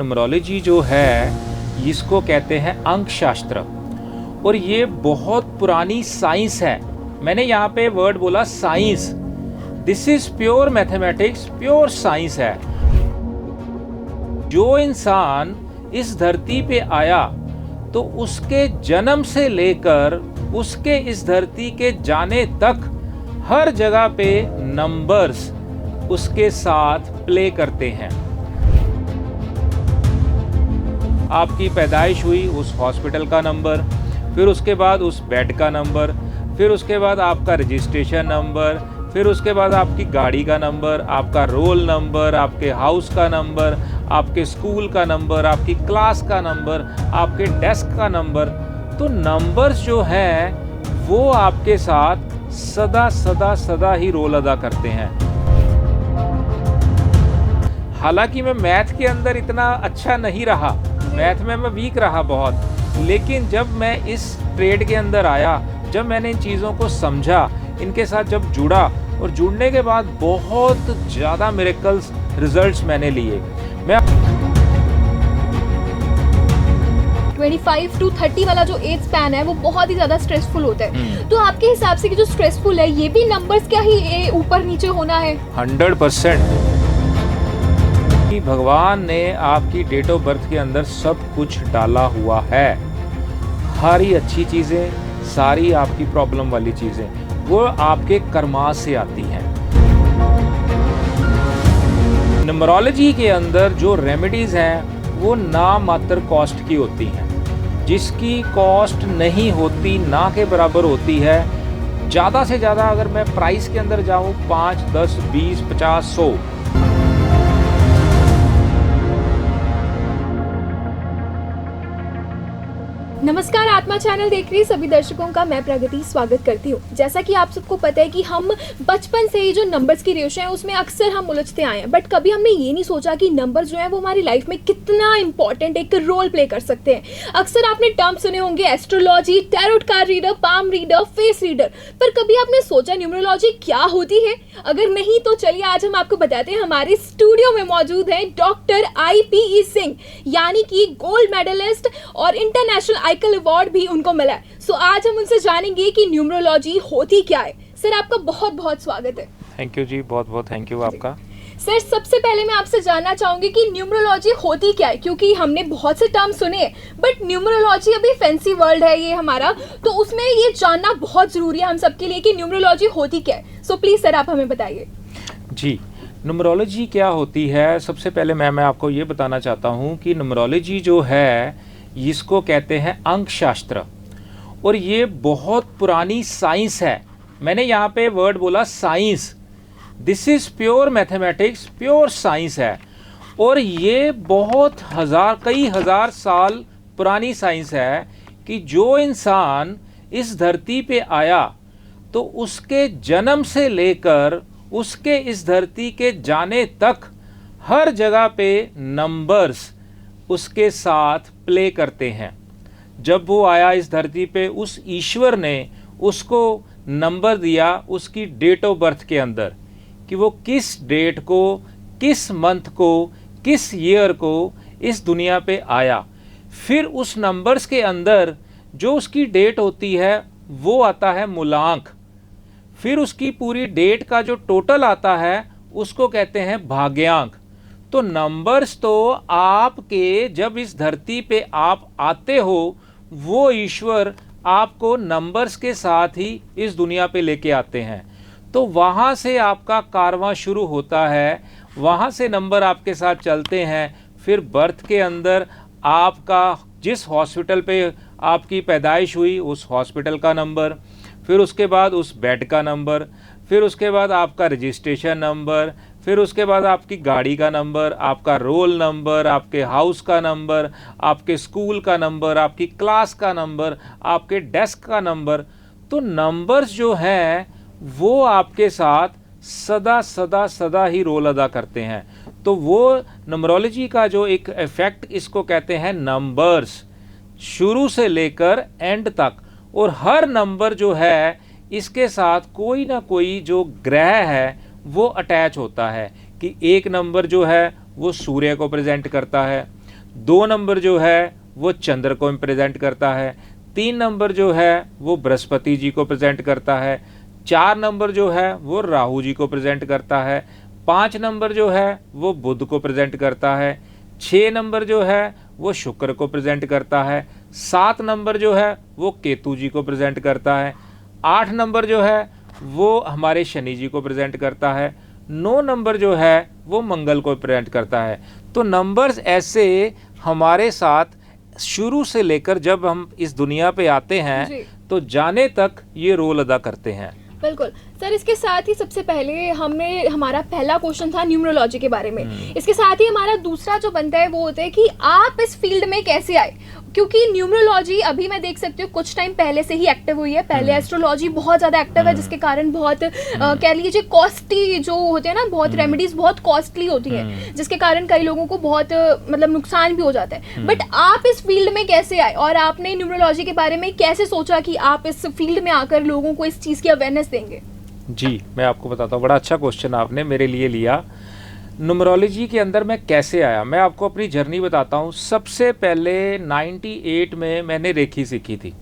Numerology जो है इसको कहते हैं अंक शास्त्र, और ये बहुत पुरानी साइंस है। मैंने यहाँ पे वर्ड बोला science. This is pure mathematics, pure science है। जो इंसान इस धरती पे आया तो उसके जन्म से लेकर उसके इस धरती के जाने तक हर जगह पे नंबर्स उसके साथ प्ले करते हैं। आपकी पैदाइश हुई उस हॉस्पिटल का नंबर, फिर उसके बाद उस बेड का नंबर, फिर उसके बाद आपका रजिस्ट्रेशन नंबर, फिर उसके बाद आपकी गाड़ी का नंबर, आपका रोल नंबर, आपके हाउस का नंबर, आपके स्कूल का नंबर, आपकी क्लास का नंबर, आपके डेस्क का नंबर। तो नंबर्स जो हैं वो आपके साथ सदा सदा सदा ही रोल अदा करते हैं। हालांकि मैं मैथ के अंदर इतना अच्छा नहीं रहा, मैथ में मैं वीक रहा बहुत, लेकिन जब मैं इस ट्रेड के अंदर आया, जब मैंने इन चीज़ों को समझा, इनके साथ जब जुड़ा, और जुड़ने के बाद बहुत ज़्यादा मिरेकल्स रिजल्ट्स मैंने लिए। मैं 25 to 30 वाला जो एज स्पैन है वो बहुत ही ज़्यादा स्ट्रेसफुल होता है। तो आपके हिसाब से कि जो स्ट्रेसफुल है ये भी नंबर्स क्या ही ऊपर नीचे होना है? 100%। भगवान ने आपकी डेट ऑफ बर्थ के अंदर सब कुछ डाला हुआ है। सारी अच्छी चीज़ें, सारी आपकी प्रॉब्लम वाली चीज़ें वो आपके कर्मा से आती हैं। न्यूमरोलॉजी के अंदर जो रेमेडीज़ हैं वो ना मात्र कॉस्ट की होती हैं, जिसकी कॉस्ट नहीं होती ना के बराबर होती है। ज़्यादा से ज़्यादा अगर मैं प्राइस के अंदर जाऊँ 5, 10, 20, 50, 100। नमस्कार, आत्मा चैनल देख रही सभी दर्शकों का मैं प्रगति स्वागत करती हूँ। जैसा कि आप सबको पता है कि हम बचपन से ही जो नंबर्स की रेशो है उसमें अक्सर हम उलझते आए हैं, बट कभी हमने ये नहीं सोचा कि नंबर्स जो है वो हमारी लाइफ में कितना इंपॉर्टेंट एक रोल प्ले कर सकते हैं। अक्सर आपने टर्म सुने होंगे astrology, tarot card reader, palm reader, face reader, पर कभी आपने सोचा न्यूमरोलॉजी क्या होती है? अगर नहीं तो चलिए आज हम आपको बताते हैं। हमारे स्टूडियो में मौजूद है डॉक्टर IPE सिंह, यानी कि गोल्ड मेडलिस्ट और इंटरनेशनल आइकल अवार्ड भी उनको मिला है। सो आज हम उनसे जानेंगे कि न्यूमरोलॉजी होती क्या है। सर आपका बहुत बहुत स्वागत है। थैंक यू जी, बहुत बहुत थैंक यू आपका। सर सबसे पहले मैं आपसे जानना चाहूंगी कि न्यूमरोलॉजी होती क्या है, क्योंकि हमने बहुत से टर्म सुने हैं बट न्यूमरोलॉजी अभी फैंसी वर्ल्ड है ये हमारा, तो उसमें ये जानना बहुत जरूरी है हम सबके लिए कि न्यूमरोलॉजी होती क्या है। सो प्लीज सर आप हमें बताइए। जी, न्यूमरोलॉजी क्या होती है? सबसे पहले मैं आपको ये बताना चाहता हूँ कि न्यूमरोलॉजी जो है इसको कहते हैं अंक शास्त्र, और ये बहुत पुरानी साइंस है। मैंने यहाँ पे वर्ड बोला science. This is pure mathematics, pure science है, और ये बहुत कई हजार साल पुरानी साइंस है कि जो इंसान इस धरती पे आया तो उसके जन्म से लेकर उसके इस धरती के जाने तक हर जगह पे नंबर्स उसके साथ प्ले करते हैं। जब वो आया इस धरती पे, उस ईश्वर ने उसको नंबर दिया उसकी डेट ऑफ बर्थ के अंदर कि वो किस डेट को, किस मंथ को, किस ईयर को इस दुनिया पे आया। फिर उस नंबर्स के अंदर जो उसकी डेट होती है वो आता है मूलांक। फिर उसकी पूरी डेट का जो टोटल आता है उसको कहते हैं भाग्यांक। तो नंबर्स तो आपके जब इस धरती पे आप आते हो वो ईश्वर आपको नंबर्स के साथ ही इस दुनिया पे लेके आते हैं। तो वहाँ से आपका कारवां शुरू होता है, वहाँ से नंबर आपके साथ चलते हैं। फिर बर्थ के अंदर आपका जिस हॉस्पिटल पे आपकी पैदाइश हुई उस हॉस्पिटल का नंबर, फिर उसके बाद उस बेड का नंबर, फिर उसके बाद आपका रजिस्ट्रेशन नंबर, फिर उसके बाद आपकी गाड़ी का नंबर, आपका रोल नंबर, आपके हाउस का नंबर, आपके स्कूल का नंबर, आपकी क्लास का नंबर, आपके डेस्क का नंबर। तो नंबर्स जो हैं वो आपके साथ सदा सदा सदा ही रोल अदा करते हैं। तो वो न्यूमरोलॉजी का जो एक इफेक्ट इसको कहते हैं नंबर्स, शुरू से लेकर एंड तक। और हर नंबर जो है इसके साथ कोई ना कोई जो ग्रह है वो अटैच होता है कि एक नंबर जो है वो सूर्य को प्रेजेंट करता है, 2 नंबर जो है वो चंद्र को प्रेजेंट करता है, 3 नंबर जो है वो बृहस्पति जी को प्रेजेंट करता है, 4 नंबर जो है वो राहु जी को प्रेजेंट करता है, 5 नंबर जो है वो बुध को प्रेजेंट करता है, 6 नंबर जो है वो शुक्र को प्रेजेंट करता है, 7 नंबर जो है वो केतु जी को प्रेजेंट करता है, 8 नंबर जो है वो हमारे शनि जी को प्रेजेंट करता है, 9 नंबर जो है वो मंगल को प्रेजेंट करता है। तो नंबर्स ऐसे हमारे साथ शुरू से लेकर जब हम इस दुनिया पे आते हैं जी। तो जाने तक ये रोल अदा करते हैं। बिल्कुल सर, इसके साथ ही सबसे पहले हमारा पहला क्वेश्चन था न्यूमरोलॉजी के बारे में। इसके साथ ही हमारा दूसरा जो बनता है वो होता है कि आप इस फील्ड में कैसे आए, क्योंकि न्यूमरोलॉजी अभी मैं देख सकती हूँ कुछ टाइम पहले से ही एक्टिव हुई है। पहले एस्ट्रोलॉजी बहुत ज़्यादा एक्टिव है, जिसके कारण बहुत कह लीजिए कॉस्टली जो होते हैं ना, बहुत रेमेडीज बहुत कॉस्टली होती हैं, जिसके कारण कई लोगों को बहुत मतलब नुकसान भी हो जाता है। बट आप इस फील्ड में कैसे आए और आपने न्यूमरोलॉजी के बारे में कैसे सोचा कि आप इस फील्ड में आकर लोगों को इस चीज़ की अवेयरनेस देंगे? जी, मैं आपको बताता हूँ, बड़ा अच्छा क्वेश्चन आपने मेरे लिए लिया। न्यूमरोलॉजी के अंदर मैं कैसे आया, मैं आपको अपनी जर्नी बताता हूँ। सबसे पहले 98 में मैंने रेखी सीखी थी।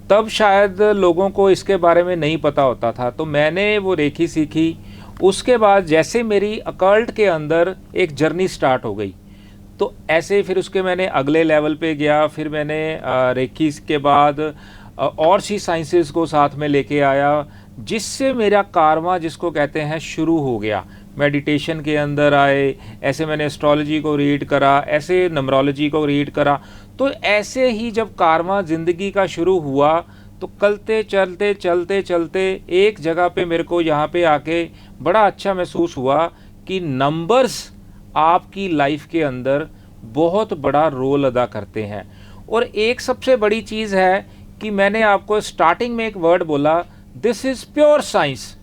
तब शायद लोगों को इसके बारे में नहीं पता होता था, तो मैंने वो रेखी सीखी। उसके बाद जैसे मेरी अकल्ट के अंदर एक जर्नी स्टार्ट हो गई, तो ऐसे फिर उसके मैंने अगले लेवल पे गया। फिर मैंने रेखी के बाद और सी साइंसेस को साथ में लेके आया, जिससे मेरा कारवा जिसको कहते हैं शुरू हो गया। मेडिटेशन के अंदर आए, ऐसे मैंने एस्ट्रोलॉजी को रीड करा, ऐसे न्यूमरोलॉजी को रीड करा। तो ऐसे ही जब कारवा ज़िंदगी का शुरू हुआ, तो चलते चलते चलते चलते एक जगह पे मेरे को यहाँ पे आके बड़ा अच्छा महसूस हुआ कि नंबर्स आपकी लाइफ के अंदर बहुत बड़ा रोल अदा करते हैं। और एक सबसे बड़ी चीज़ है कि मैंने आपको स्टार्टिंग में एक वर्ड बोला, this is pure science,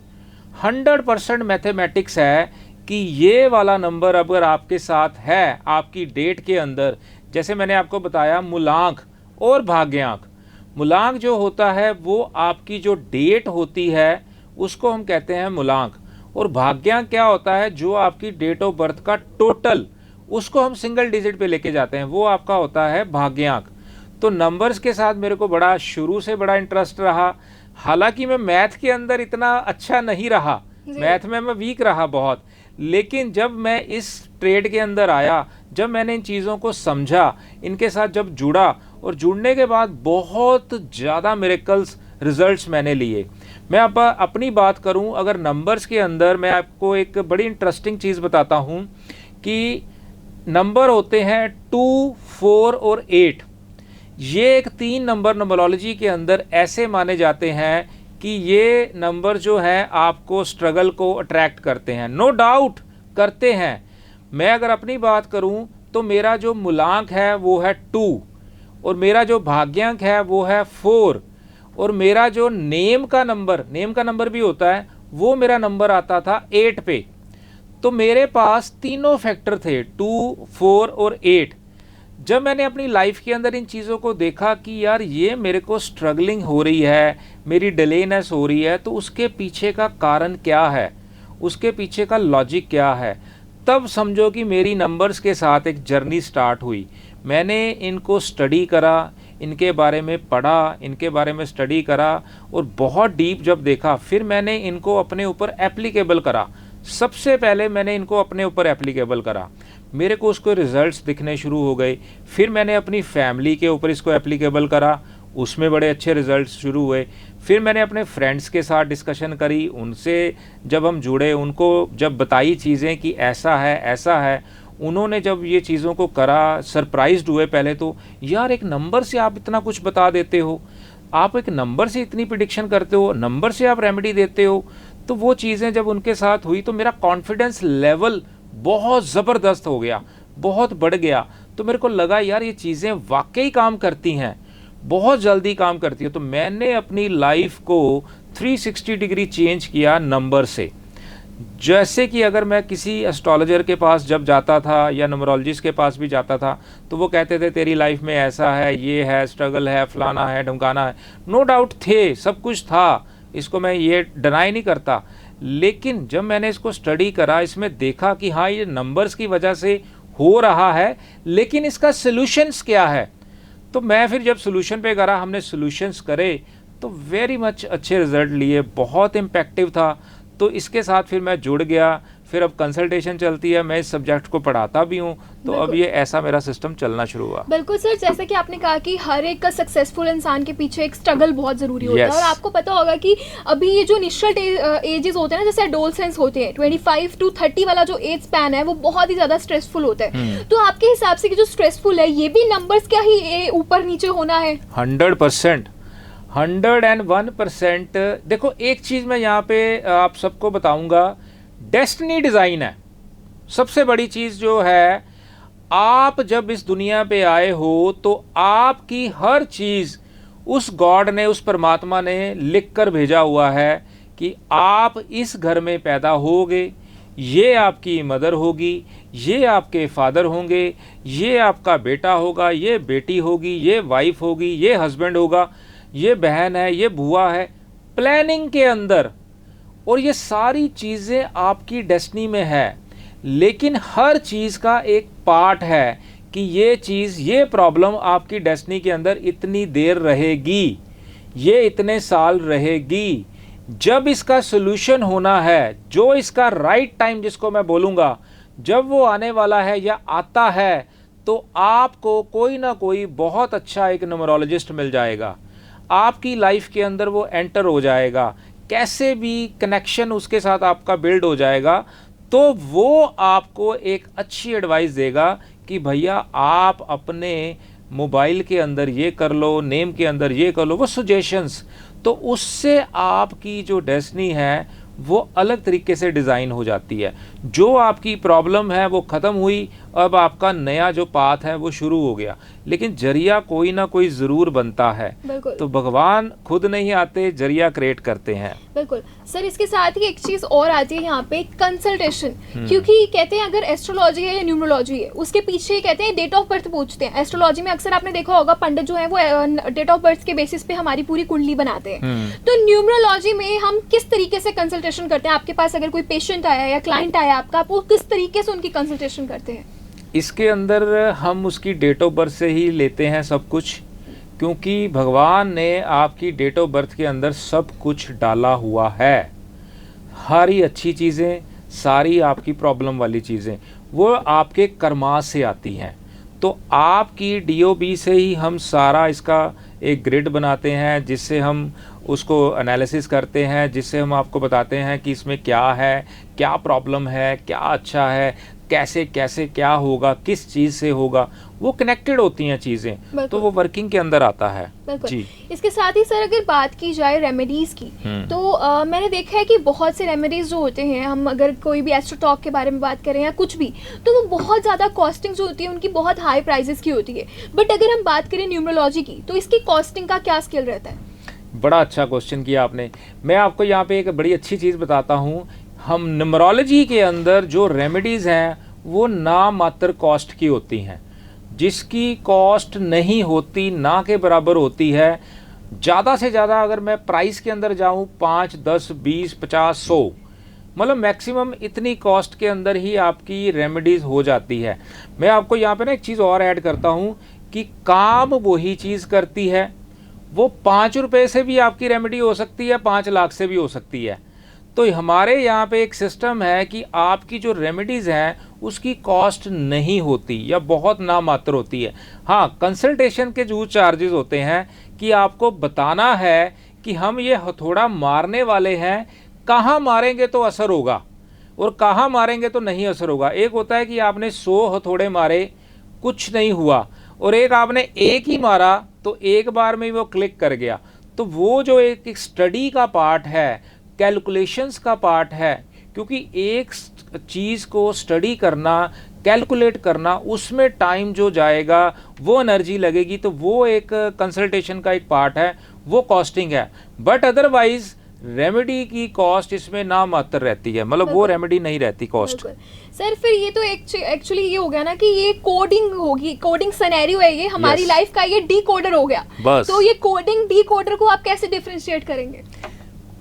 100% mathematics है कि ये वाला नंबर अगर आपके साथ है आपकी डेट के अंदर, जैसे मैंने आपको बताया मूलांक और भाग्यांक। मूलांक जो होता है वो आपकी जो डेट होती है उसको हम कहते हैं मूलांक, और भाग्यांक क्या होता है, जो आपकी डेट ऑफ बर्थ का टोटल, उसको हम सिंगल डिजिट पे लेके जाते हैं, वो आपका होता है भाग्यांक। तो नंबर्स के साथ मेरे को बड़ा शुरू से बड़ा इंटरेस्ट रहा। हालांकि मैं मैथ के अंदर इतना अच्छा नहीं रहा, मैथ में मैं वीक रहा बहुत, लेकिन जब मैं इस ट्रेड के अंदर आया, जब मैंने इन चीज़ों को समझा, इनके साथ जब जुड़ा, और जुड़ने के बाद बहुत ज़्यादा मिरेकल्स रिजल्ट्स मैंने लिए। मैं अब अपनी बात करूं, अगर नंबर्स के अंदर मैं आपको एक बड़ी इंटरेस्टिंग चीज़ बताता हूं कि नंबर होते हैं 2, 4 और 8। ये एक 3 नंबर न्यूमरोलॉजी के अंदर ऐसे माने जाते हैं कि ये नंबर जो है आपको स्ट्रगल को अट्रैक्ट करते हैं, नो डाउट करते हैं। मैं अगर अपनी बात करूं तो मेरा जो मूलांक है वो है 2, और मेरा जो भाग्यांक है वो है 4, और मेरा जो नेम का नंबर भी होता है, वो मेरा नंबर आता था 8 पे। तो मेरे पास तीनों फैक्टर थे, 2, 4 और 8। जब मैंने अपनी लाइफ के अंदर इन चीज़ों को देखा कि यार ये मेरे को स्ट्रगलिंग हो रही है, मेरी डिलेनेस हो रही है, तो उसके पीछे का कारण क्या है, उसके पीछे का लॉजिक क्या है, तब समझो कि मेरी नंबर्स के साथ एक जर्नी स्टार्ट हुई। मैंने इनको स्टडी करा, इनके बारे में पढ़ा, इनके बारे में स्टडी करा, और बहुत डीप जब देखा, फिर मैंने इनको अपने ऊपर एप्लीकेबल करा। सबसे पहले मैंने इनको अपने ऊपर एप्लीकेबल करा, मेरे को उसको रिजल्ट्स दिखने शुरू हो गए। फिर मैंने अपनी फैमिली के ऊपर इसको एप्लीकेबल करा, उसमें बड़े अच्छे रिजल्ट्स शुरू हुए। फिर मैंने अपने फ्रेंड्स के साथ डिस्कशन करी, उनसे जब हम जुड़े, उनको जब बताई चीज़ें कि ऐसा है, उन्होंने जब ये चीज़ों को करा, सरप्राइज्ड हुए। पहले तो यार एक नंबर से आप इतना कुछ बता देते हो, आप एक नंबर से इतनी प्रिडिक्शन करते हो, नंबर से आप रेमेडी देते हो। तो वो चीज़ें जब उनके साथ हुई तो मेरा कॉन्फिडेंस लेवल बहुत ज़बरदस्त हो गया, बहुत बढ़ गया। तो मेरे को लगा यार ये चीज़ें वाकई काम करती हैं, बहुत जल्दी काम करती है। तो मैंने अपनी लाइफ को 360 डिग्री चेंज किया नंबर से। जैसे कि अगर मैं किसी एस्ट्रोलॉजर के पास जब जाता था या न्यूमरोलॉजिस्ट के पास भी जाता था, तो वो कहते थे तेरी लाइफ में ऐसा है, ये है, स्ट्रगल है, फलाना है, ढमकाना है। नो डाउट थे, सब कुछ था, इसको मैं ये डिनाई नहीं करता। लेकिन जब मैंने इसको स्टडी करा, इसमें देखा कि हाँ ये नंबर्स की वजह से हो रहा है, लेकिन इसका सॉल्यूशंस क्या है। तो मैं फिर जब सॉल्यूशन पे करा, हमने सॉल्यूशंस करे तो वेरी मच अच्छे रिजल्ट लिए, बहुत इम्पैक्टिव था। तो इसके साथ फिर मैं जुड़ गया, फिर अब कंसल्टेशन चलती है, मैं इस सब्जेक्ट को पढ़ाता भी हूँ, तो अब ये ऐसा मेरा सिस्टम चलना शुरू हुआ। बिल्कुल सर, जैसे कि आपने कहा कि हर एक का सक्सेसफुल इंसान के पीछे एक स्ट्रगल बहुत ज़रूरी होता है। और आपको पता होगा कि अभी ये जो इनिशियल एजेस होते हैं ना, जैसे एडोलसेंस होते हैं, 25 to 30 वाला जो एज स्पैन है वो बहुत ही ज़्यादा स्ट्रेसफुल होता है। तो आपके हिसाब से कि जो स्ट्रेसफुल है, ये भी नंबर्स क्या ही ऊपर नीचे होना है? 100%, 101%। देखो एक चीज़ मैं यहाँ पे आप सबको बताऊंगा, डेस्टिनी डिज़ाइन है सबसे बड़ी चीज़ जो है। आप जब इस दुनिया पे आए हो तो आपकी हर चीज़ उस गॉड ने, उस परमात्मा ने लिख कर भेजा हुआ है कि आप इस घर में पैदा होगे, ये आपकी मदर होगी, ये आपके फादर होंगे, ये आपका बेटा होगा, ये बेटी होगी, ये वाइफ होगी, ये हस्बैंड होगा, ये बहन है, ये बुआ है, प्लानिंग के अंदर। और ये सारी चीज़ें आपकी डेस्टिनी में है, लेकिन हर चीज़ का एक पार्ट है कि ये चीज़, ये प्रॉब्लम आपकी डेस्टिनी के अंदर इतनी देर रहेगी, ये इतने साल रहेगी। जब इसका सॉल्यूशन होना है, जो इसका राइट टाइम जिसको मैं बोलूँगा, जब वो आने वाला है या आता है, तो आपको कोई ना कोई बहुत अच्छा एक न्यूमरोलॉजिस्ट मिल जाएगा, आपकी लाइफ के अंदर वो एंटर हो जाएगा, कैसे भी कनेक्शन उसके साथ आपका बिल्ड हो जाएगा। तो वो आपको एक अच्छी एडवाइस देगा कि भैया आप अपने मोबाइल के अंदर ये कर लो, नेम के अंदर ये कर लो, वो सजेशंस। तो उससे आपकी जो डेस्टिनी है वो अलग तरीके से डिज़ाइन हो जाती है। जो आपकी प्रॉब्लम है वो ख़त्म हुई, अब आपका नया जो पाथ है वो शुरू हो गया। लेकिन जरिया कोई ना कोई ज़रूर बनता है, तो भगवान खुद नहीं आते, जरिया क्रिएट करते हैं। बिल्कुल सर, इसके साथ ही एक चीज़ और आती है यहाँ पे, कंसल्टेशन। क्योंकि कहते हैं अगर एस्ट्रोलॉजी है या न्यूमरोलॉजी है, उसके पीछे कहते हैं डेट ऑफ बर्थ पूछते हैं। एस्ट्रोलॉजी में अक्सर आपने देखा होगा पंडित जो है वो डेट ऑफ बर्थ के बेसिस पे हमारी पूरी कुंडली बनाते हैं। तो न्यूमरोलॉजी में हम किस तरीके से कंसल्टेशन करते हैं? आपके पास अगर कोई पेशेंट आया या क्लाइंट आया आपका, आप वो किस तरीके से उनकी कंसल्टेशन करते हैं? इसके अंदर हम उसकी डेट ऑफ बर्थ से ही लेते हैं सब कुछ, क्योंकि भगवान ने आपकी डेट ऑफ बर्थ के अंदर सब कुछ डाला हुआ है। सारी अच्छी चीज़ें, सारी आपकी प्रॉब्लम वाली चीज़ें वो आपके कर्मा से आती हैं। तो आपकी डीओबी से ही हम सारा इसका एक ग्रिड बनाते हैं, जिससे हम उसको एनालिसिस करते हैं, जिससे हम आपको बताते हैं कि इसमें क्या है, क्या प्रॉब्लम है, क्या अच्छा है, कैसे कैसे क्या होगा, किस चीज़ से होगा, वो कनेक्टेड होती हैं चीज़ें, तो वो वर्किंग के अंदर आता है जी। इसके साथ ही सर अगर बात की जाए रेमेडीज़ की, तो मैंने देखा है कि बहुत से रेमेडीज़ जो होते हैं, हम अगर कोई भी एस्ट्रोटॉक के बारे में बात करें या कुछ भी, तो वो बहुत ज़्यादा कॉस्टिंग जो होती है उनकी बहुत हाई प्राइजेस की होती है। बट अगर हम बात करें न्यूमरोलॉजी की, तो इसकी कॉस्टिंग का क्या स्केल रहता है? बड़ा अच्छा क्वेश्चन किया आपने। मैं आपको यहाँ पे एक बड़ी अच्छी चीज़ बताता हूँ। हम न्यूमरोलॉजी के अंदर जो रेमेडीज़ हैं वो ना मात्र कॉस्ट की होती हैं, जिसकी कॉस्ट नहीं होती, ना के बराबर होती है। ज़्यादा से ज़्यादा अगर मैं प्राइस के अंदर जाऊँ 5, 10, 20, 50, 100, मतलब मैक्सिमम इतनी कॉस्ट के अंदर ही आपकी रेमेडीज़ हो जाती है। मैं आपको यहाँ पे ना एक चीज़ और ऐड करता हूँ कि काम वही चीज़ करती है। वो 5 रुपये से भी आपकी रेमेडी हो सकती है, 5 लाख से भी हो सकती है। तो हमारे यहाँ पे एक सिस्टम है कि आपकी जो रेमेडीज़ हैं उसकी कॉस्ट नहीं होती या बहुत नामात्र होती है। हाँ, कंसल्टेशन के जो चार्जेस होते हैं कि आपको बताना है कि हम ये हथौड़ा मारने वाले हैं, कहाँ मारेंगे तो असर होगा और कहाँ मारेंगे तो नहीं असर होगा। एक होता है कि आपने 100 हथौड़े मारे, कुछ नहीं हुआ, और एक आपने एक ही मारा तो एक बार में वो क्लिक कर गया। तो वो जो एक स्टडी का पार्ट है, कैलकुलेशंस का पार्ट है, क्योंकि एक चीज़ को स्टडी करना, कैलकुलेट करना, उसमें टाइम जो जाएगा, वो एनर्जी लगेगी, तो वो एक कंसल्टेशन का एक पार्ट है, वो कॉस्टिंग है। बट अदरवाइज रेमेडी की कॉस्ट इसमें नामात्र रहती है, मतलब वो रेमेडी नहीं रहती कॉस्ट। सर फिर ये तो एक्चुअली ये हो गया ना कि ये कोडिंग होगी, कोडिंग सिनेरियो है ये हमारी लाइफ का, ये डी कोडर हो गया। बस तो ये कोडिंग डी कोडर को आप कैसे डिफरेंशिएट करेंगे?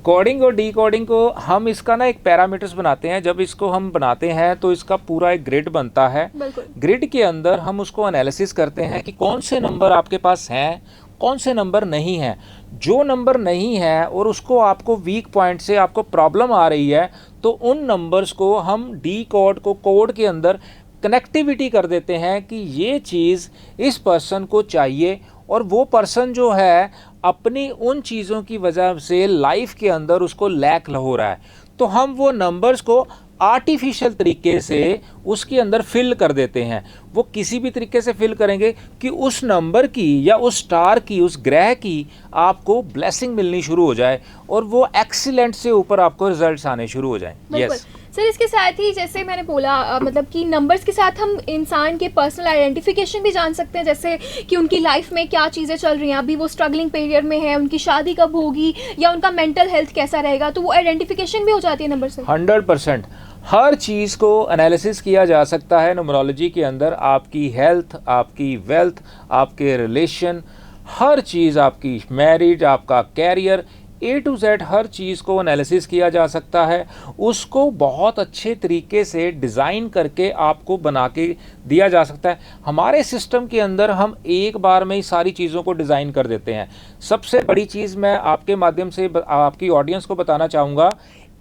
कोडिंग और डीकोडिंग को हम इसका ना एक पैरामीटर्स बनाते हैं। जब इसको हम बनाते हैं तो इसका पूरा एक ग्रिड बनता है। बिल्कुल। ग्रिड के अंदर हम उसको एनालिसिस करते हैं कि कौन से नंबर आपके पास हैं, कौन से नंबर नहीं हैं। जो नंबर नहीं है और उसको आपको वीक पॉइंट से आपको प्रॉब्लम आ रही है, तो उन नंबर्स को हम डीकोड को कोड के अंदर कनेक्टिविटी कर देते हैं कि ये चीज़ इस पर्सन को चाहिए, और वो पर्सन जो है अपनी उन चीज़ों की वजह से लाइफ के अंदर उसको लैक हो रहा है, तो हम वो नंबर्स को आर्टिफिशियल तरीके से उसके अंदर फिल कर देते हैं। वो किसी भी तरीके से फिल करेंगे कि उस नंबर की या उस स्टार की, उस ग्रह की आपको ब्लेसिंग मिलनी शुरू हो जाए और वो एक्सीलेंट से ऊपर आपको रिजल्ट्स आने शुरू हो जाएं। यस सर, इसके साथ ही जैसे मैंने बोला मतलब कि नंबर्स के साथ हम इंसान के पर्सनल आइडेंटिफिकेशन भी जान सकते हैं, जैसे कि उनकी लाइफ में क्या चीज़ें चल रही हैं, अभी वो स्ट्रगलिंग पीरियड में है, उनकी शादी कब होगी या उनका मेंटल हेल्थ कैसा रहेगा, तो वो आइडेंटिफिकेशन भी हो जाती है नंबर से। 100% हर चीज़ को एनालिसिस किया जा सकता है न्यूमरोलॉजी के अंदर। आपकी हेल्थ, आपकी वेल्थ, आपके रिलेशन, हर चीज़, आपकी मैरिज, आपका कैरियर, A to Z हर चीज़ को एनालिसिस किया जा सकता है। उसको बहुत अच्छे तरीके से डिज़ाइन करके आपको बना के दिया जा सकता है। हमारे सिस्टम के अंदर हम एक बार में ही सारी चीज़ों को डिज़ाइन कर देते हैं। सबसे बड़ी चीज़ मैं आपके माध्यम से आपकी ऑडियंस को बताना चाहूँगा,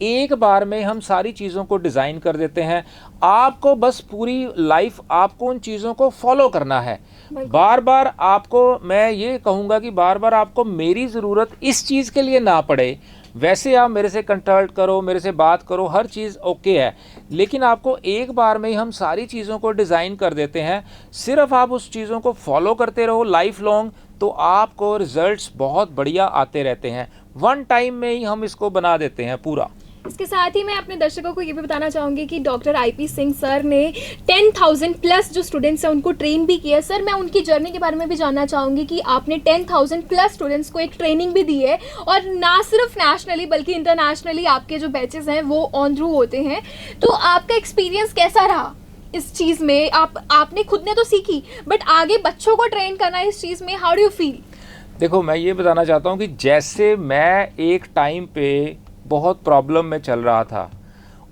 एक बार में हम सारी चीज़ों को डिज़ाइन कर देते हैं। आपको बस पूरी लाइफ आपको उन चीज़ों को फॉलो करना है। बार बार आपको, मैं ये कहूँगा कि बार बार आपको मेरी ज़रूरत इस चीज़ के लिए ना पड़े। वैसे आप मेरे से कंसल्ट करो, मेरे से बात करो, हर चीज़ ओके है, लेकिन आपको एक बार में ही हम सारी चीज़ों को डिज़ाइन कर देते हैं। सिर्फ आप उस चीज़ों को फॉलो करते रहो लाइफ लॉन्ग, तो आपको रिजल्ट्स बहुत बढ़िया आते रहते हैं। वन टाइम में ही हम इसको बना देते हैं पूरा। इसके साथ ही मैं अपने दर्शकों को ये भी बताना चाहूँगी कि डॉक्टर IP सिंह सर ने 10,000 प्लस जो स्टूडेंट्स हैं उनको ट्रेन भी किया। सर, मैं उनकी जर्नी के बारे में भी जानना चाहूँगी कि आपने 10,000 प्लस स्टूडेंट्स को एक ट्रेनिंग भी दी है, और ना सिर्फ नेशनली बल्कि इंटरनेशनली आपके जो बैचेस हैं वो ऑन थ्रू होते हैं। तो आपका एक्सपीरियंस कैसा रहा इस चीज़ में? आपने खुद ने तो सीखी, बट आगे बच्चों को ट्रेन करना इस चीज़ में, हाउ डू यू फील? देखो, मैं ये बताना चाहता हूँ कि जैसे मैं एक टाइम पे बहुत प्रॉब्लम में चल रहा था,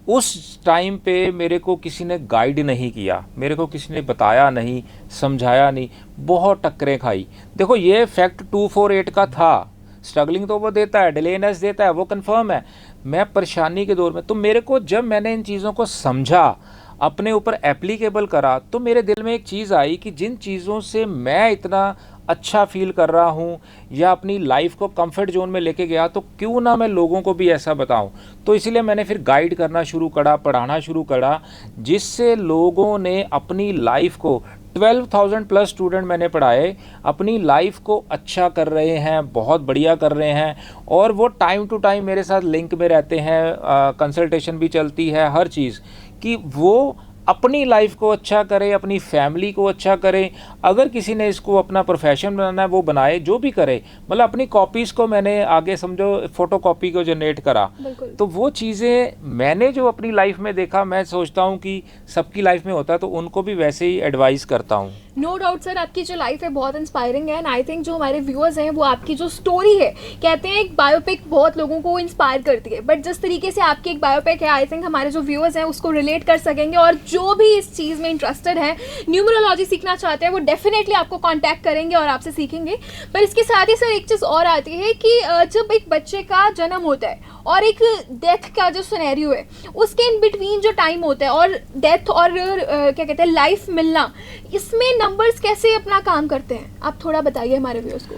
उस टाइम पे मेरे को किसी ने गाइड नहीं किया, मेरे को किसी ने बताया नहीं, समझाया नहीं, बहुत टक्करें खाई। देखो, ये फैक्ट 248 का था। स्ट्रगलिंग तो वो देता है, डिलेनेस देता है, वो कंफर्म है। मैं परेशानी के दौर में, तो मेरे को जब मैंने इन चीज़ों को समझा, अपने ऊपर एप्लीकेबल करा, तो मेरे दिल में एक चीज़ आई कि जिन चीज़ों से मैं इतना अच्छा फील कर रहा हूँ या अपनी लाइफ को कंफर्ट जोन में लेके गया, तो क्यों ना मैं लोगों को भी ऐसा बताऊँ। तो इसीलिए मैंने फिर गाइड करना शुरू करा, पढ़ाना शुरू करा, जिससे लोगों ने अपनी लाइफ को 12,000 प्लस स्टूडेंट मैंने पढ़ाए, अपनी लाइफ को अच्छा कर रहे हैं, बहुत बढ़िया कर रहे हैं। और वो टाइम टू टाइम मेरे साथ लिंक में रहते हैं, कंसल्टेशन भी चलती है, हर चीज़ कि वो अपनी लाइफ को अच्छा करे, अपनी फैमिली को अच्छा करे। अगर किसी ने इसको अपना प्रोफेशन बनाना है, वो बनाए, जो भी करे। मतलब अपनी कॉपीज़ को मैंने आगे समझो फोटो कॉपी को जनरेट करा, तो वो चीज़ें मैंने जो अपनी लाइफ में देखा, मैं सोचता हूँ कि सबकी लाइफ में होता है, तो उनको भी वैसे ही एडवाइस करता हूँ। नो डाउट सर, आपकी जो लाइफ है बहुत इंस्पायरिंग है, एंड आई थिंक जो हमारे व्यूअर्स हैं वो आपकी जो स्टोरी है, कहते हैं एक बायोपिक बहुत लोगों को इंस्पायर करती है, बट जिस तरीके से आपकी एक बायोपिक है, आई थिंक हमारे जो व्यूअर्स हैं उसको रिलेट कर सकेंगे, और जो भी इस चीज़ में इंटरेस्टेड है, न्यूमरोलॉजी सीखना चाहते हैं, वो डेफिनेटली आपको कॉन्टैक्ट करेंगे और आपसे सीखेंगे। पर इसके साथ ही सर एक चीज़ और आती है कि जब एक बच्चे का जन्म होता है और एक डेथ का जो सिनेरियो है, उसके इन बिटवीन जो टाइम होता है और डेथ और क्या कहते हैं लाइफ मिलना, इसमें नंबर्स कैसे अपना काम करते हैं, आप थोड़ा बताइए हमारे व्यूअर्स को।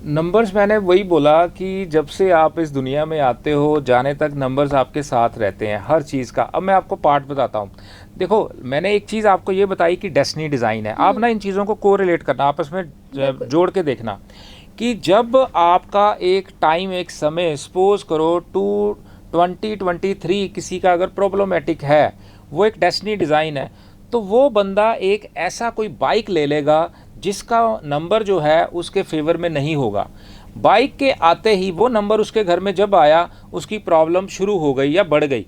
नंबर्स, मैंने वही बोला कि जब से आप इस दुनिया में आते हो, जाने तक नंबर्स आपके साथ रहते हैं हर चीज़ का। अब मैं आपको पार्ट बताता हूँ। देखो, मैंने एक चीज़ आपको ये बताई कि डेस्टिनी डिज़ाइन है। आप ना इन चीज़ों को कोरिलेट करना, आपस में जोड़ के देखना कि जब आपका एक टाइम, एक समय, सपोज करो 2023 किसी का अगर प्रॉब्लमेटिक है, वो एक डेस्टिनी डिज़ाइन है, तो वो बंदा एक ऐसा कोई बाइक ले लेगा जिसका नंबर जो है उसके फेवर में नहीं होगा। बाइक के आते ही वो नंबर उसके घर में जब आया, उसकी प्रॉब्लम शुरू हो गई या बढ़ गई।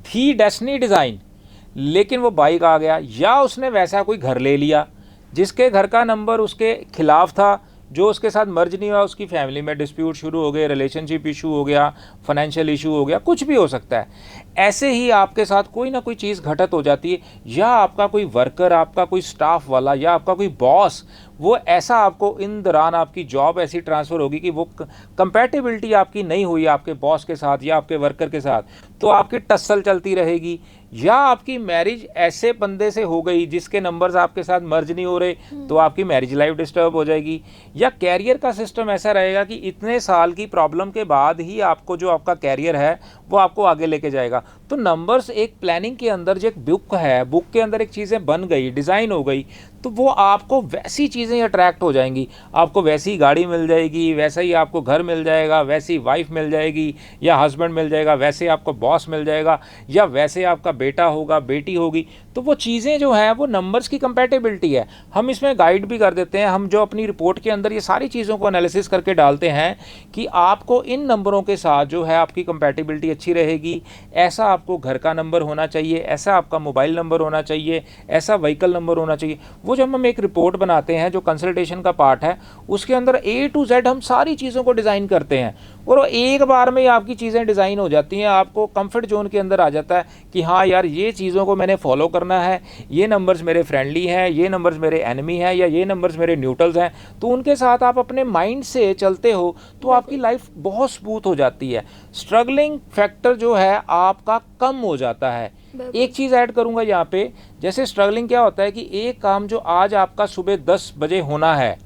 थी डेस्टिनी डिज़ाइन, लेकिन वो बाइक आ गया, या उसने वैसा कोई घर ले लिया जिसके घर का नंबर उसके खिलाफ था, जो उसके साथ मर्ज नहीं हुआ उसकी फैमिली में डिस्प्यूट शुरू हो गए, रिलेशनशिप इशू हो गया, फाइनेंशियल इशू हो गया, कुछ भी हो सकता है। ऐसे ही आपके साथ कोई ना कोई चीज़ घटित हो जाती है, या आपका कोई वर्कर, आपका कोई स्टाफ वाला या आपका कोई बॉस, वो ऐसा आपको इन दौरान आपकी जॉब ऐसी ट्रांसफ़र होगी कि वो कंपैटिबिलिटी आपकी नहीं हुई आपके बॉस के साथ या आपके वर्कर के साथ, तो आपकी टस्सल चलती रहेगी। या आपकी मैरिज ऐसे बंदे से हो गई जिसके नंबर्स आपके साथ मर्ज नहीं हो रहे, तो आपकी मैरिज लाइफ डिस्टर्ब हो जाएगी। या कैरियर का सिस्टम ऐसा रहेगा कि इतने साल की प्रॉब्लम के बाद ही आपको जो आपका कैरियर है वो आपको आगे लेके जाएगा। तो नंबर्स एक प्लानिंग के अंदर जो एक बुक है, बुक के अंदर एक चीज़ें बन गई, डिज़ाइन हो गई, तो वो आपको वैसी चीज़ें अट्रैक्ट हो जाएंगी। आपको वैसी गाड़ी मिल जाएगी, वैसा ही आपको घर मिल जाएगा, वैसी वाइफ मिल जाएगी या हस्बैंड मिल जाएगा, वैसे आपको बॉस मिल जाएगा, या वैसे आपका बेटा होगा, बेटी होगी। तो वो चीज़ें जो हैं वो नंबर्स की कंपैटिबिलिटी है। हम इसमें गाइड भी कर देते हैं, हम जो अपनी रिपोर्ट के अंदर ये सारी चीज़ों को एनालिसिस करके डालते हैं कि आपको इन नंबरों के साथ जो है आपकी कंपैटिबिलिटी अच्छी रहेगी। ऐसा आपको घर का नंबर होना चाहिए, ऐसा आपका मोबाइल नंबर होना चाहिए, ऐसा व्हीकल नंबर होना चाहिए। वो जब हम एक रिपोर्ट बनाते हैं जो कंसल्टेशन का पार्ट है, उसके अंदर A to Z हम सारी चीज़ों को डिज़ाइन करते हैं, और एक बार में आपकी चीज़ें डिज़ाइन हो जाती हैं। आपको कंफर्ट जोन के अंदर आ जाता है कि हाँ यार, ये चीज़ों को मैंने फॉलो करना है, ये नंबर्स मेरे फ्रेंडली हैं, ये नंबर्स मेरे एनिमी हैं, या ये नंबर्स मेरे न्यूट्रल्स हैं। तो उनके साथ आप अपने माइंड से चलते हो तो आपकी लाइफ बहुत स्मूथ हो जाती है। स्ट्रगलिंग फैक्टर जो है आपका कम हो जाता है। एक चीज़ ऐड करूंगा यहाँ पे, जैसे स्ट्रगलिंग क्या होता है कि एक काम जो आज आपका सुबह 10 बजे होना है,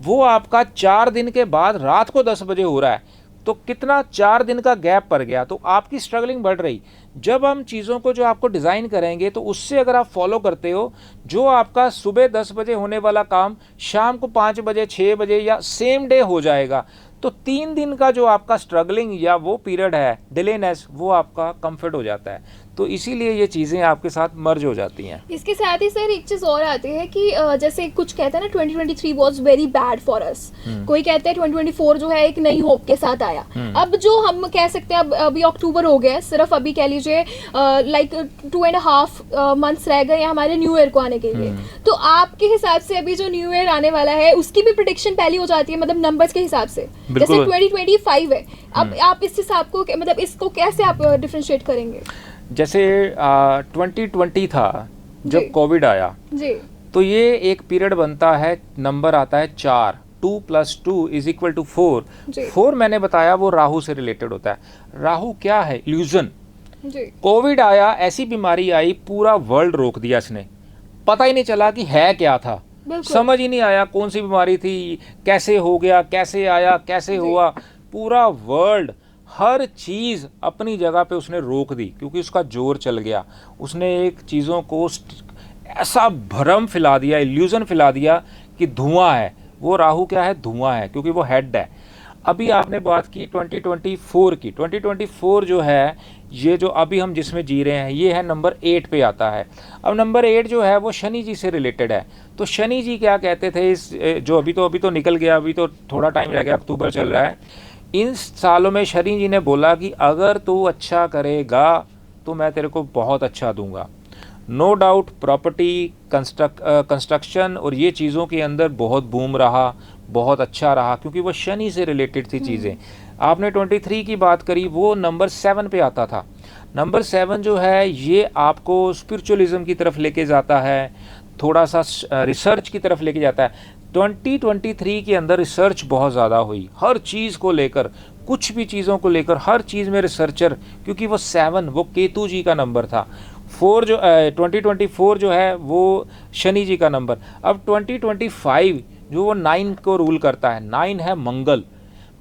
वो आपका 4 दिन के बाद रात को 10 बजे हो रहा है, तो कितना 4 दिन का गैप पड़ गया, तो आपकी स्ट्रगलिंग बढ़ रही। जब हम चीज़ों को जो आपको डिज़ाइन करेंगे तो उससे अगर आप फॉलो करते हो, जो आपका सुबह 10 बजे होने वाला काम शाम को 5 बजे 6 बजे या सेम डे हो जाएगा, तो 3 दिन का जो आपका स्ट्रगलिंग या वो पीरियड है डिलेनेस, वो आपका कंफर्ट हो जाता है। तो इसीलिए ये चीज़ें आपके साथ मर्ज हो जाती हैं। इसके साथ ही सर एक चीज़ और आती है कि जैसे कुछ कहते हैं ना 2023 was very bad for us, कोई कहते हैं 2024 जो है एक नई होप के साथ आया। अब जो हम कह सकते हैं, अब अभी अक्टूबर हो गया, सिर्फ अभी कह लीजिए लाइक 2.5 मंथ्स रह गए हैं हमारे न्यू ईयर को आने के लिए। तो आपके हिसाब से अभी जो न्यू ईयर आने वाला है उसकी भी प्रेडिक्शन पहली हो जाती है, मतलब नंबर्स के हिसाब से। जैसे 2025 है, अब आप इस हिसाब को मतलब इसको कैसे आप डिफरेंशिएट करेंगे? जैसे 2020 था जब कोविड आया जी, तो ये एक पीरियड बनता है, नंबर आता है 4, 2 + 2 = 4। 4 मैंने बताया वो राहु से रिलेटेड होता है। राहु क्या है? इल्यूजन। कोविड आया, ऐसी बीमारी आई, पूरा वर्ल्ड रोक दिया इसने, पता ही नहीं चला कि है क्या था, समझ ही नहीं आया कौन सी बीमारी थी, कैसे हो गया, कैसे आया, कैसे हुआ। पूरा वर्ल्ड, हर चीज़ अपनी जगह पे उसने रोक दी, क्योंकि उसका जोर चल गया। उसने एक चीज़ों को ऐसा भ्रम फैला दिया, इल्यूजन फैला दिया कि धुआं है। वो राहु क्या है? धुआं है, क्योंकि वो हेड है। अभी आपने बात की 2024 की, 2024 जो है, ये जो अभी हम जिसमें जी रहे हैं, ये है नंबर 8 पे आता है। अब नंबर 8 जो है वो शनि जी से रिलेटेड है। तो शनि जी क्या कहते थे, इस जो अभी तो निकल गया, अभी तो थोड़ा टाइम रह गया, अक्टूबर चल रहा है। इन सालों में शनि जी ने बोला कि अगर तू अच्छा करेगा तो मैं तेरे को बहुत अच्छा दूंगा। नो डाउट प्रॉपर्टी, कंस्ट्रक्शन और ये चीज़ों के अंदर बहुत बूम रहा, बहुत अच्छा रहा, क्योंकि वो शनि से रिलेटेड थी चीज़ें। आपने 23 की बात करी, वो नंबर 7 पे आता था। नंबर 7 जो है ये आपको स्पिरिचुअलिज्म की तरफ लेके जाता है, थोड़ा सा रिसर्च की तरफ लेके जाता है। 2023 के अंदर रिसर्च बहुत ज़्यादा हुई, हर चीज़ को लेकर, कुछ भी चीज़ों को लेकर, हर चीज़ में रिसर्चर, क्योंकि वो 7 वो केतु जी का नंबर था। 4 जो 2024 जो है वो शनि जी का नंबर। अब 2025 जो वो 9 को रूल करता है, 9 है मंगल।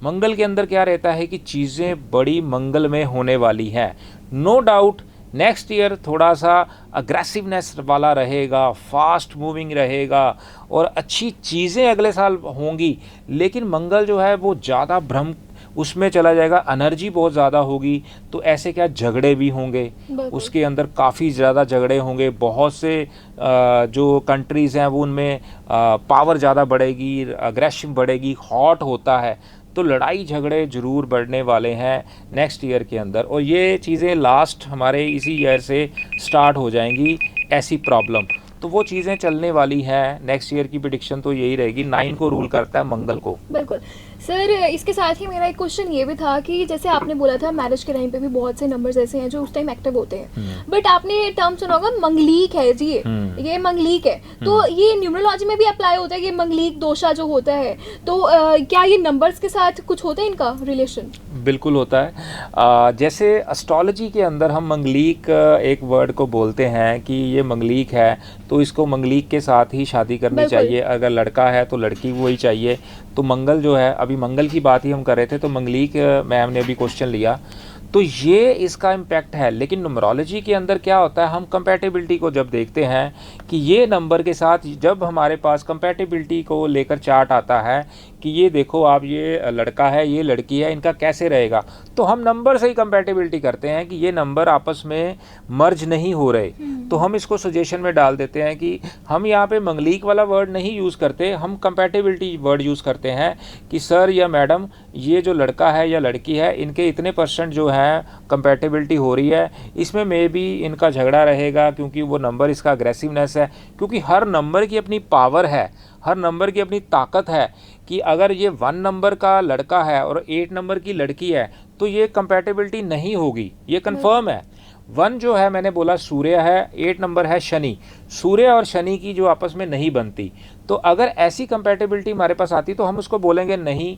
मंगल के अंदर क्या रहता है कि चीज़ें बड़ी मंगल में होने वाली हैं। नो डाउट नेक्स्ट ईयर थोड़ा सा अग्रेसिवनेस वाला रहेगा, फास्ट मूविंग रहेगा और अच्छी चीज़ें अगले साल होंगी, लेकिन मंगल जो है वो ज़्यादा भ्रम उसमें चला जाएगा, एनर्जी बहुत ज़्यादा होगी। तो ऐसे क्या झगड़े भी होंगे, उसके अंदर काफ़ी ज़्यादा झगड़े होंगे। बहुत से जो कंट्रीज़ हैं वो उनमें पावर ज़्यादा बढ़ेगी, अग्रेशन बढ़ेगी, हॉट होता है, तो लड़ाई झगड़े ज़रूर बढ़ने वाले हैं नेक्स्ट ईयर के अंदर। और ये चीज़ें लास्ट हमारे इसी ईयर से स्टार्ट हो जाएंगी, ऐसी प्रॉब्लम। तो वो चीज़ें चलने वाली हैं। नेक्स्ट ईयर की प्रिडिक्शन तो यही रहेगी, 9 को रूल करता है मंगल को। बिल्कुल सर, इसके साथ ही मेरा एक क्वेश्चन ये भी था कि जैसे आपने बोला था मैरिज के टाइम पे भी बहुत से नंबर्स ऐसे हैं जो उस टाइम एक्टिव होते हैं, बट आपने टर्म सुना होगा मंगलीक है जी, ये मंगलीक है, तो ये न्यूमरोलॉजी में भी अप्लाई होता है ये मंगलीक दोषा जो होता है, तो क्या ये नंबर्स के साथ कुछ होता है इनका रिलेशन? बिल्कुल होता है। जैसे एस्ट्रोलॉजी के अंदर हम मंगलीक एक वर्ड को बोलते हैं कि ये मंगलीक है, तो इसको मंगलीक के साथ ही शादी करनी चाहिए। अगर लड़का है तो लड़की वही चाहिए। तो मंगल जो है, अभी मंगल की बात ही हम कर रहे थे, तो मंगलीक मैम ने अभी क्वेश्चन लिया, तो ये इसका इम्पैक्ट है। लेकिन न्यूमरोलॉजी के अंदर क्या होता है, हम कंपैटिबिलिटी को जब देखते हैं कि ये नंबर के साथ जब हमारे पास कंपैटिबिलिटी को लेकर चार्ट आता है कि ये देखो आप, ये लड़का है ये लड़की है, इनका कैसे रहेगा, तो हम नंबर से ही कंपैटिबिलिटी करते हैं कि ये नंबर आपस में मर्ज नहीं हो रहे, तो हम इसको सजेशन में डाल देते हैं कि हम यहाँ पे मंगलीक वाला वर्ड नहीं यूज़ करते, हम कंपैटिबिलिटी वर्ड यूज़ करते हैं कि सर या मैडम ये जो लड़का है या लड़की है इनके इतने % जो है कंपैटिबिलिटी हो रही है, इसमें मे भी इनका झगड़ा रहेगा क्योंकि वो नंबर इसका अग्रेसिवनेस है। क्योंकि हर नंबर की अपनी पावर है, हर नंबर की अपनी ताकत है कि अगर ये 1 नंबर का लड़का है और 8 नंबर की लड़की है तो ये कंपैटिबिलिटी नहीं होगी, ये कंफर्म है। 1 जो है मैंने बोला सूर्य है, 8 नंबर है शनि, सूर्य और शनि की जो आपस में नहीं बनती, तो अगर ऐसी कंपैटिबिलिटी हमारे पास आती तो हम उसको बोलेंगे नहीं,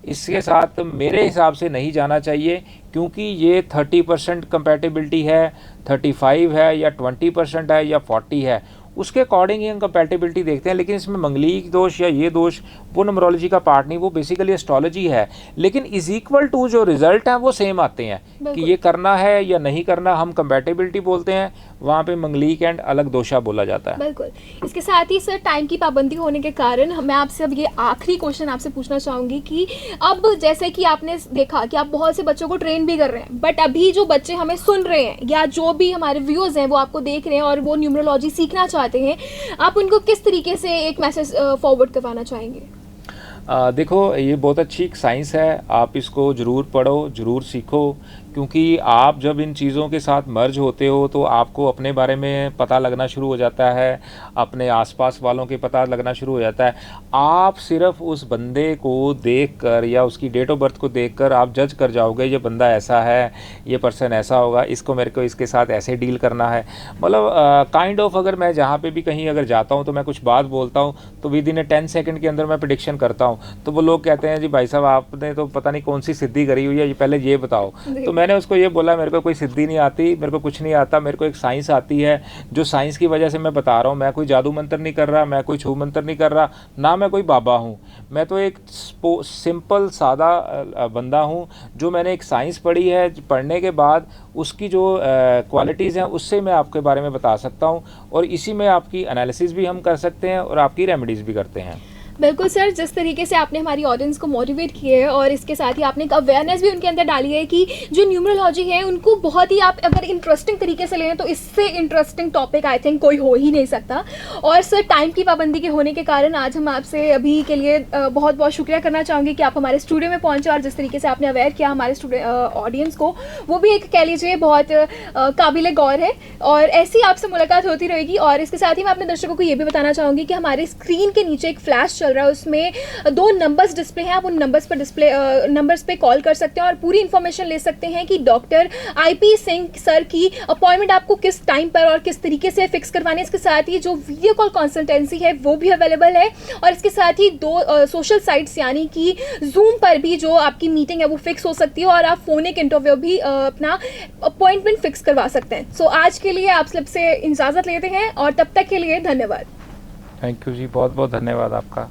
इसके साथ मेरे हिसाब से नहीं जाना चाहिए, क्योंकि ये 30% कंपैटिबिलिटी है, 35 है या 20% है या 40 है, उसके अकॉर्डिंग ही हम कंपैटिबिलिटी देखते हैं। लेकिन इसमें मंगलीक दोष या ये दोष वो न्यूमरोलॉजी का पार्ट नहीं, वो बेसिकली एस्ट्रोलॉजी है। लेकिन इज इक्वल टू जो रिजल्ट हैं वो सेम आते हैं कि ये करना है या नहीं करना, हम कंपैटिबिलिटी बोलते हैं, वहाँ पे मंगलीक एंड अलग दोषा बोला जाता है। बिल्कुल। इसके साथ ही सर टाइम की पाबंदी होने के कारण मैं आपसे अब ये आखिरी क्वेश्चन आपसे पूछना चाहूँगी कि अब जैसे कि आपने देखा कि आप बहुत से बच्चों को ट्रेन भी कर रहे हैं, बट अभी जो बच्चे हमें सुन रहे हैं या जो भी हमारे व्यूअर्स हैं वो आपको देख रहे हैं और वो न्यूमरोलॉजी सीखना चाहते हैं, आप उनको किस तरीके से एक मैसेज फॉरवर्ड करवाना चाहेंगे? देखो ये बहुत अच्छी एक साइंस है, आप इसको ज़रूर पढ़ो, ज़रूर सीखो, क्योंकि आप जब इन चीज़ों के साथ मर्ज होते हो तो आपको अपने बारे में पता लगना शुरू हो जाता है, अपने आसपास वालों के पता लगना शुरू हो जाता है। आप सिर्फ उस बंदे को देखकर या उसकी डेट ऑफ बर्थ को देखकर आप जज कर जाओगे ये बंदा ऐसा है, ये पर्सन ऐसा होगा, इसको मेरे को इसके साथ ऐसे डील करना है। मतलब काइंड ऑफ अगर मैं जहाँ पे भी कहीं अगर जाता हूँ तो मैं कुछ बात बोलता हूँ तो विद इन 10 सेकंड के अंदर मैं प्रेडिक्शन करता हूँ, तो वो लोग कहते हैं जी भाई साहब आपने तो पता नहीं कौन सी सिद्धि करी हुई है, ये पहले ये बताओ। तो मैंने उसको ये बोला मेरे को कोई सिद्धि नहीं आती, मेरे को कुछ नहीं आता, मेरे को एक साइंस आती है, जो साइंस की वजह से मैं बता रहा हूँ। मैं कोई जादू मंत्र नहीं कर रहा, मैं कोई छू मंत्र नहीं कर रहा, ना मैं कोई बाबा हूँ, मैं तो एक सिंपल सादा बंदा हूँ जो मैंने एक साइंस पढ़ी है, पढ़ने के बाद उसकी जो क्वालिटीज़ हैं उससे मैं आपके बारे में बता सकता हूँ, और इसी में आपकी एनालिसिस भी हम कर सकते हैं और आपकी रेमेडीज़ भी करते हैं। बिल्कुल सर, जिस तरीके से आपने हमारी ऑडियंस को मोटिवेट किया है और इसके साथ ही आपने एक अवेयरनेस भी उनके अंदर डाली है कि जो न्यूमरोलॉजी है उनको बहुत ही आप अगर इंटरेस्टिंग तरीके से लें तो इससे इंटरेस्टिंग टॉपिक आई थिंक कोई हो ही नहीं सकता। और सर टाइम की पाबंदी के होने के कारण आज हम आपसे अभी के लिए बहुत बहुत शुक्रिया करना चाहूँगी कि आप हमारे स्टूडियो में पहुँचे और जिस तरीके से आपने अवेयर किया हमारे ऑडियंस को, वो भी एक कह लीजिए बहुत काबिल गौर है। और ऐसी आपसे मुलाकात होती रहेगी। और इसके साथ ही मैं अपने दर्शकों को ये भी बताना चाहूँगी कि हमारी स्क्रीन के नीचे एक फ्लैश चल रहा है, उसमें 2 नंबर्स डिस्प्ले हैं, आप उन नंबर्स पे कॉल कर सकते हैं और पूरी इन्फॉर्मेशन ले सकते हैं कि डॉक्टर IP सिंह सर की अपॉइंटमेंट आपको किस टाइम पर और किस तरीके से फिक्स करवानी है। इसके साथ ही जो वीडियो कॉल कंसल्टेंसी है वो भी अवेलेबल है, और इसके साथ ही 2 सोशल साइट्स यानी कि जूम पर भी जो आपकी मीटिंग है वो फिक्स हो सकती है और आप फोनिक इंटरव्यू भी अपना अपॉइंटमेंट फिक्स करवा सकते हैं। सो आज के लिए आप सबसे इजाज़त लेते हैं और तब तक के लिए धन्यवाद। थैंक यू जी, बहुत बहुत धन्यवाद आपका।